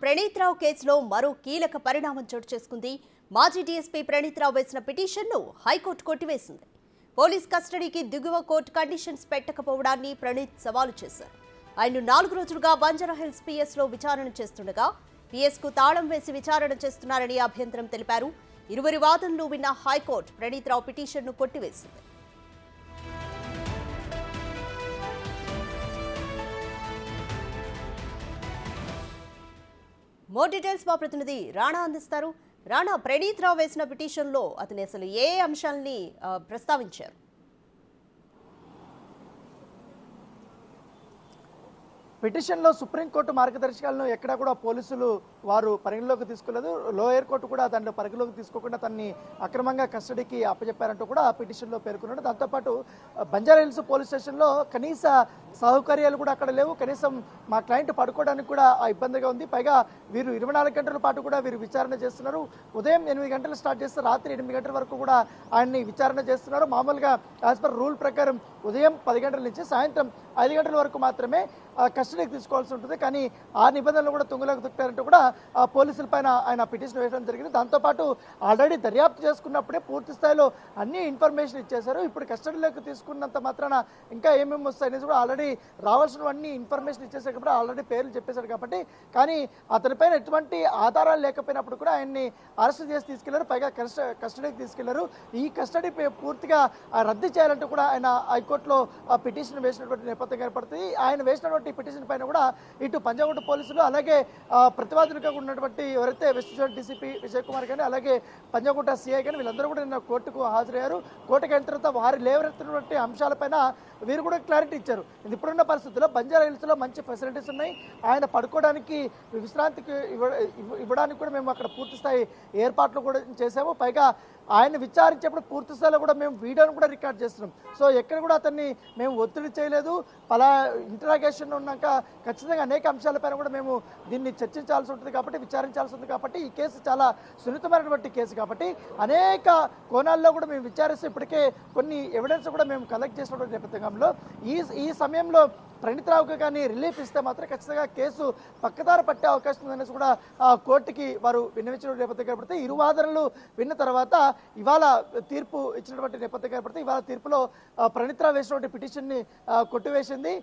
ప్రణీత్ రావు కేసులో మరో కీలక పరిణామం చోటు చేసుకుంది. మాజీ డీఎస్పీ ప్రణీత్ రావు వేసిన పిటిషన్ను హైకోర్టు కొట్టివేసింది. పోలీస్ కస్టడీకి దిగువ కోర్టు కండిషన్స్ పెట్టకపోవడాన్ని ప్రణీత్ సవాలు చేశారు. ఆయన 4 రోజులుగా బంజారాహిల్స్ పిఎస్లో విచారణ చేస్తుండగా పిఎస్కు తాళం వేసి విచారణ చేస్తున్నారని అభ్యంతరం తెలిపారు. ఇరువురి వాదనలు విన్న హైకోర్టు ప్రణీత్ రావు పిటిషన్ను కొట్టివేసింది. మోర్ డీటెయిల్స్ మా ప్రతినిధి రాణా అందిస్తారు. రాణా, ప్రణీత్ రావు వేసిన పిటిషన్లో అతను అసలు ఏ అంశాలని ప్రస్తావించారు? పిటిషన్లో సుప్రీంకోర్టు మార్గదర్శకాలను ఎక్కడా కూడా పోలీసులు వారు పరిగణలోకి తీసుకోలేదు. లోయర్ కోర్టు కూడా దాంట్లో పరిగణలోకి తీసుకోకుండా తనని అక్రమంగా కస్టడీకి అప్పచెప్పారంటూ కూడా ఆ పిటిషన్లో పేర్కొన్నాడు. దాంతోపాటు బంజారాహిల్స్ పోలీస్ స్టేషన్లో కనీస సౌకర్యాలు కూడా అక్కడ లేవు. కనీసం మా క్లయింట్ పడుకోవడానికి కూడా ఇబ్బందిగా ఉంది. పైగా వీరు 24 గంటల పాటు కూడా వీరు విచారణ చేస్తున్నారు. ఉదయం 8 గంటలు స్టార్ట్ చేస్తే రాత్రి 8 గంటల వరకు కూడా ఆయన్ని విచారణ చేస్తున్నారు. మామూలుగా యాజ్ పర్ రూల్ ప్రకారం ఉదయం 10 గంటల నుంచి సాయంత్రం 5 గంటల వరకు మాత్రమే కస్టడీకి తీసుకోవాల్సి ఉంటుంది. కానీ ఆ నిబంధనలు కూడా తుంగలోకి దుక్కారంటూ కూడా పోలీసుల పైన ఆయన పిటిషన్ వేయడం జరిగింది. దాంతోపాటు ఆల్రెడీ దర్యాప్తు చేసుకున్నప్పుడే పూర్తి స్థాయిలో అన్ని ఇన్ఫర్మేషన్ ఇచ్చేశారు. ఇప్పుడు కస్టడీలోకి తీసుకున్నంత మాత్రాన ఇంకా ఏమేమి వస్తాయనేది కూడా ఆల్రెడీ రావాల్సినవన్నీ ఇన్ఫర్మేషన్ ఇచ్చేసారు కాబట్టి ఆల్రెడీ పేర్లు చెప్పేశారు కాబట్టి. కానీ అతనిపైన ఎటువంటి ఆధారాలు లేకపోయినప్పుడు కూడా ఆయన్ని అరెస్ట్ చేసి తీసుకెళ్లారు. పైగా కస్టడీకి తీసుకెళ్లారు. ఈ కస్టడీ పూర్తిగా రద్దు చేయాలంటూ కూడా ఆయన హైకోర్టులో పిటిషన్ వేసినటువంటి నేపథ్యం ఏర్పడుతుంది. ఆయన వేసినటువంటి పిటిషన్ పైన కూడా ఇటు పంజాగుట్ట పోలీసులు అలాగే ప్రతివాదులుగా ఉన్నటువంటి ఎవరైతే west zone DCP Vijay Kumar కానీ అలాగే పంజాగుట్ట సిఐ కానీ వీళ్ళందరూ కూడా నిన్న కోర్టుకు హాజరయ్యారు. కోర్టుకు అయిన తర్వాత వారి లేవనెత్తినటువంటి అంశాలపైన వీరు కూడా క్లారిటీ ఇచ్చారు. ఇప్పుడున్న పరిస్థితుల్లో బంజారాహిల్స్లో మంచి ఫెసిలిటీస్ ఉన్నాయి. ఆయన పడుకోవడానికి విశ్రాంతికి ఇవ్వడానికి కూడా మేము అక్కడ పూర్తి స్థాయి ఏర్పాట్లు కూడా చేసాము. పైగా ఆయన విచారించేప్పుడు పూర్తి స్థాయిలో కూడా మేము వీడియోను కూడా రికార్డ్ చేస్తున్నాం. సో ఎక్కడ కూడా అతన్ని మేము ఒత్తిడి చేయలేదు. పలా ఇంటరాగేషన్ ఉన్నాక ఖచ్చితంగా అనేక అంశాలపైన కూడా మేము దీన్ని చర్చించాల్సి ఉంటుంది కాబట్టి విచారించాల్సి ఉంది కాబట్టి ఈ కేసు చాలా సున్నితమైనటువంటి కేసు కాబట్టి అనేక కోణాల్లో కూడా మేము విచారిస్తే ఇప్పటికే కొన్ని ఎవిడెన్స్ కూడా మేము కలెక్ట్ చేసినటువంటి నేపథ్యంలో ఈ సమయంలో ప్రణీత్ రావుకి కానీ రిలీఫ్ ఇస్తే మాత్రం ఖచ్చితంగా కేసు పక్కదారి పట్టే అవకాశం ఉందనేసి కూడా కోర్టుకి వారు విన్నవించిన నేపథ్యం ఏర్పడితే ఇరు వాదనలు విన్న తర్వాత ఇవాళ తీర్పు ఇచ్చినటువంటి నేపథ్యం ఏర్పడితే ఇవాళ తీర్పులో ప్రణీత్ రావు వేసినటువంటి పిటిషన్ని కొట్టివేసింది.